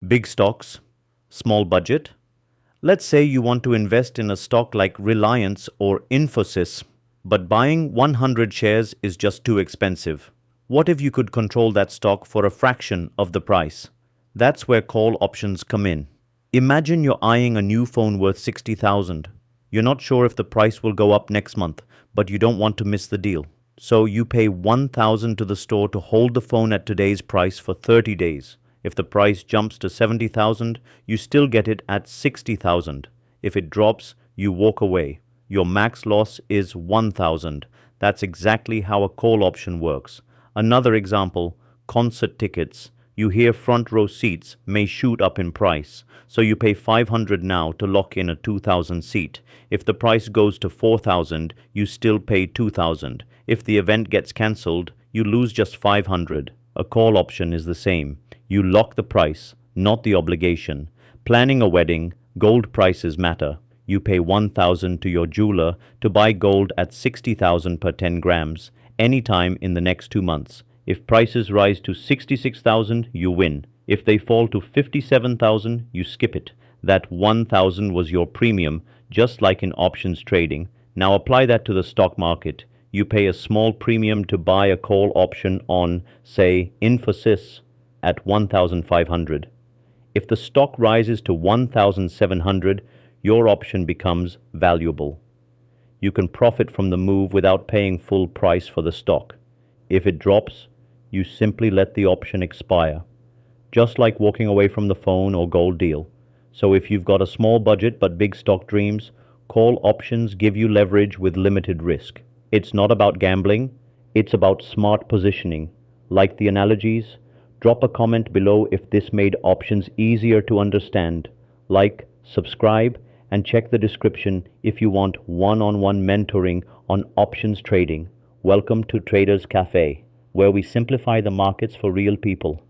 Big stocks, small budget. Let's say you want to invest in a stock like Reliance or Infosys, but buying 100 shares is just too expensive. What if you could control that stock for a fraction of the price? That's where call options come in. Imagine you're eyeing a new phone worth 60,000. You're not sure if the price will go up next month, but you don't want to miss the deal. So you pay 1,000 to the store to hold the phone at today's price for 30 days. If the price jumps to 70,000, you still get it at 60,000. If it drops, you walk away. Your max loss is 1,000. That's exactly how a call option works. Another example, concert tickets. You hear front row seats may shoot up in price, so you pay 500 now to lock in a 2,000 seat. If the price goes to 4,000, you still pay 2,000. If the event gets cancelled, you lose just 500. A call option is the same. You lock the price, not the obligation. Planning a wedding, gold prices matter. You pay 1,000 to your jeweler to buy gold at 60,000 per 10 grams, anytime in the next 2 months. If prices rise to 66,000, you win. If they fall to 57,000, you skip it. That 1,000 was your premium, just like in options trading. Now apply that to the stock market. You pay a small premium to buy a call option on, say, Infosys at 1,500. If the stock rises to 1,700, your option becomes valuable. You can profit from the move without paying full price for the stock. If it drops, you simply let the option expire, just like walking away from the phone or gold deal. So if you've got a small budget but big stock dreams, call options give you leverage with limited risk. It's not about gambling, it's about smart positioning. Like the analogies? Drop a comment below if this made options easier to understand. Like, subscribe, and check the description if you want one-on-one mentoring on options trading. Welcome to Traders Cafe, where we simplify the markets for real people.